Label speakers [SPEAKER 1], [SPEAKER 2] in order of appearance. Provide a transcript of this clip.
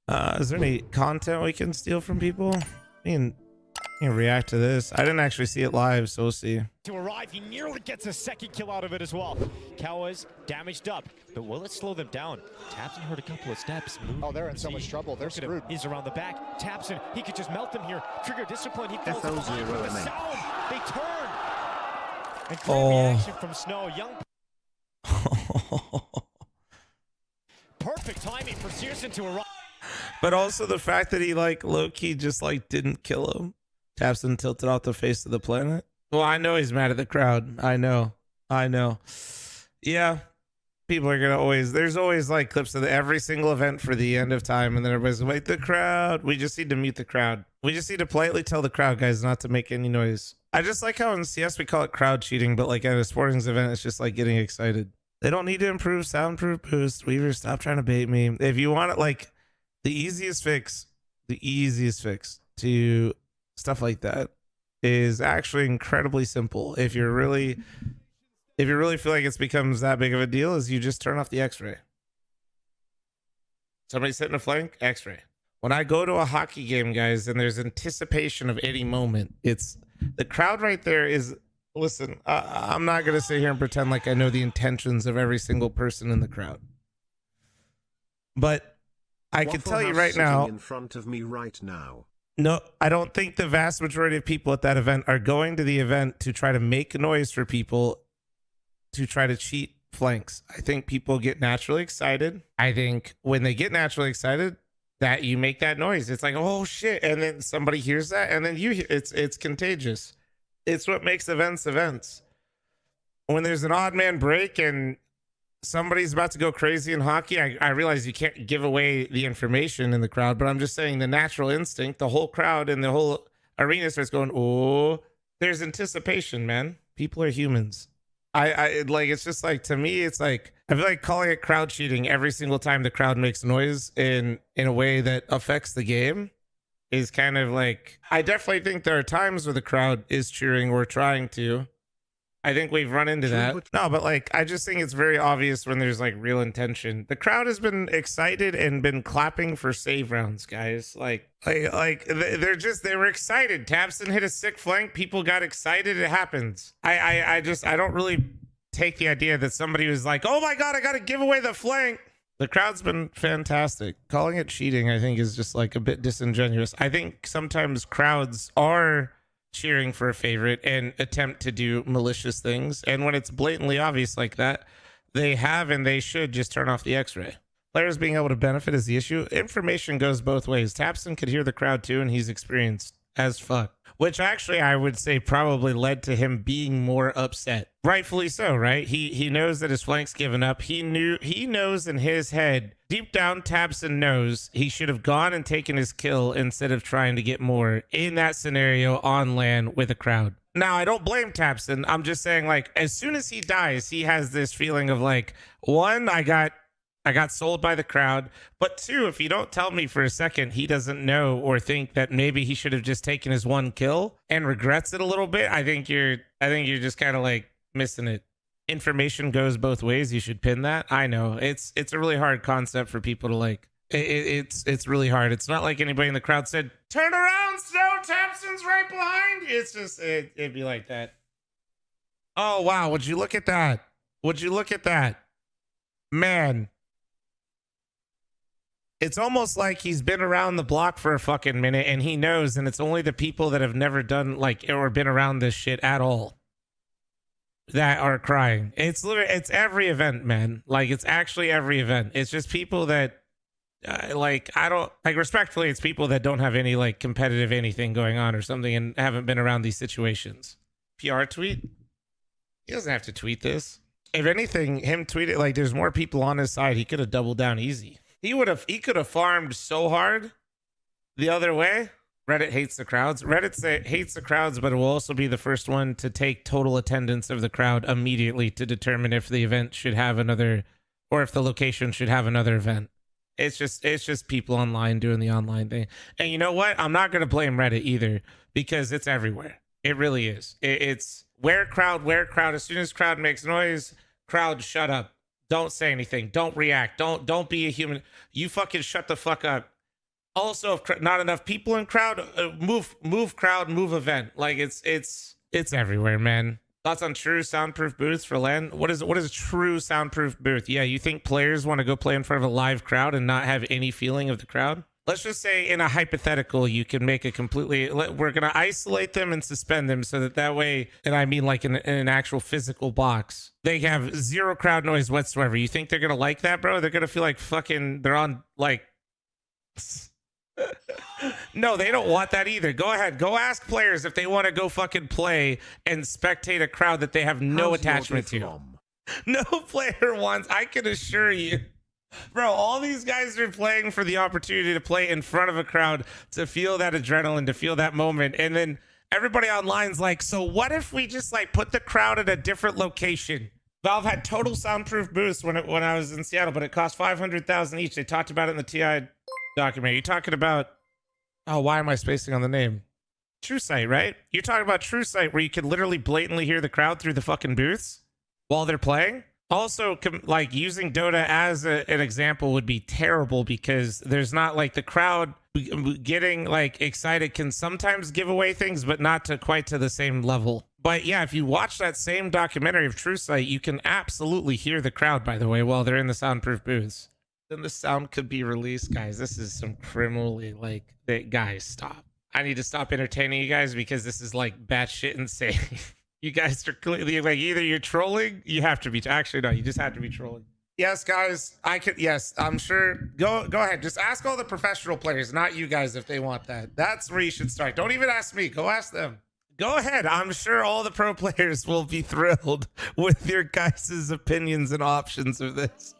[SPEAKER 1] Is there any content we can steal from people? We can react to this. I didn't actually see it live, so we'll see.
[SPEAKER 2] To arrive, he nearly gets a second kill out of it as well. Kawa's damaged up, but will it slow them down? Tapson heard a couple of steps.
[SPEAKER 3] Oh, they're in so much trouble. They're screwed.
[SPEAKER 2] He's around the back. Tapson, he could just melt them here. Trigger discipline. He falls behind with the sound. They turn. And great reaction from Snow. Young. Perfect timing for Searson to arrive.
[SPEAKER 1] But also the fact that he like low-key just like didn't kill him. Tapson tilted off the face of the planet. Well, I know he's mad at the crowd. I know. Yeah. People are gonna there's always like clips of every single event for the end of time, and then everybody's like, the crowd. We just need to mute the crowd. We just need to politely tell the crowd guys not to make any noise. I just like how in CS we call it crowd cheating, but like at a sporting event, it's just like getting excited. They don't need to improve soundproof boost. Weaver, stop trying to bait me. If you want it, like the easiest fix to stuff like that is actually incredibly simple. If you really feel like it becomes that big of a deal, is you just turn off the X-ray. Somebody's hitting a flank, X-ray. When I go to a hockey game, guys, and there's anticipation of any moment, it's the crowd right there is, listen, I'm not going to sit here and pretend like I know the intentions of every single person in the crowd. But I can tell you right now,
[SPEAKER 4] in front of me right now.
[SPEAKER 1] No, I don't think the vast majority of people at that event are going to the event to try to make noise for people to try to cheat flanks. I think people get naturally excited. I think when they get naturally excited, that you make that noise. It's like, oh shit, and then somebody hears that, and then it's contagious. It's what makes events. When there's an odd man break and somebody's about to go crazy in hockey, I realize you can't give away the information in the crowd, but I'm just saying the natural instinct, the whole crowd and the whole arena starts going, oh, there's anticipation, man. People are humans. I like, it's just like, to me, it's like, I feel like calling it crowd cheating every single time the crowd makes noise in a way that affects the game is kind of like, I definitely think there are times where the crowd is cheering or trying to. I think we've run into that. No, but like, I just think it's very obvious when there's like real intention. The crowd has been excited and been clapping for save rounds, guys. Like they were excited. Tapson hit a sick flank. People got excited. It happens. I don't really take the idea that somebody was like, oh my God, I got to give away the flank. The crowd's been fantastic. Calling it cheating, I think, is just like a bit disingenuous. I think sometimes crowds are cheering for a favorite and attempt to do malicious things, and when it's blatantly obvious like that, they have and they should just turn off the X-ray. Players being able to benefit is the issue. Information goes both ways. Tapson could hear the crowd too, and he's experienced as fuck, which actually I would say probably led to him being more upset. Rightfully so, right? He knows that his flank's given up. He knows in his head, deep down, Tapson knows he should have gone and taken his kill instead of trying to get more in that scenario on land with a crowd. Now, I don't blame Tapson. I'm just saying, like, as soon as he dies, he has this feeling of like, one, I got sold by the crowd, but two, if you don't tell me for a second, he doesn't know or think that maybe he should have just taken his one kill and regrets it a little bit. I think you're just kind of like missing it. Information goes both ways. You should pin that. I know it's a really hard concept for people to like. It's really hard. It's not like anybody in the crowd said, "Turn around, Snow, Tapson's right behind." It's just it'd be like that. Oh wow, would you look at that? Would you look at that, man? It's almost like he's been around the block for a fucking minute and he knows, and it's only the people that have never done like or been around this shit at all that are crying. It's literally, it's every event, man. Like, it's actually every event. It's just people that like, I don't like, respectfully, it's people that don't have any like competitive anything going on or something and haven't been around these situations. PR tweet? He doesn't have to tweet this. If anything, him tweet it like there's more people on his side. He could have doubled down easy. He could have farmed so hard the other way. Reddit hates the crowds. Reddit hates the crowds, but it will also be the first one to take total attendance of the crowd immediately to determine if the event should have another, or if the location should have another event. It's just people online doing the online thing. And you know what? I'm not going to blame Reddit either, because it's everywhere. It really is. It's where crowd. As soon as crowd makes noise, crowd shut up. Don't say anything. Don't react. Don't be a human. You fucking shut the fuck up. Also, if not enough people in crowd, move crowd, move event. Like it's everywhere, man. Thoughts on true soundproof booths for LAN? What is a true soundproof booth? Yeah, you think players want to go play in front of a live crowd and not have any feeling of the crowd? Let's just say in a hypothetical, you can make a completely, we're going to isolate them and suspend them so that way, and I mean like in an actual physical box, they have zero crowd noise whatsoever. You think they're going to like that, bro? They're going to feel like fucking, they're on like... No, they don't want that either. Go ahead. Go ask players if they want to go fucking play and spectate a crowd that they have no attachment to. No player wants, I can assure you. Bro, all these guys are playing for the opportunity to play in front of a crowd, to feel that adrenaline, to feel that moment. And then everybody online's like, so what if we just like put the crowd at a different location? Valve had total soundproof booths when I was in Seattle, but it cost $500,000 each. They talked about it in the TI document. You're talking about, oh, why am I spacing on the name? TrueSight, right? You're talking about TrueSight, where you can literally blatantly hear the crowd through the fucking booths while they're playing. Also, like using Dota as an example would be terrible, because there's not like the crowd getting like excited can sometimes give away things, but not to quite to the same level. But yeah, if you watch that same documentary of TrueSight, you can absolutely hear the crowd, by the way, while they're in the soundproof booths. Then the sound could be released, guys. This is some criminally like, guys, stop. I need to stop entertaining you guys because this is like batshit insane. You guys are clearly like, either you're trolling, you have to be, actually no, you just have to be trolling. Yes, guys, I could, yes, I'm sure. Go ahead. Just ask all the professional players, not you guys, if they want that. That's where you should start. Don't even ask me. Go ask them. Go ahead. I'm sure all the pro players will be thrilled with your guys' opinions and options of this.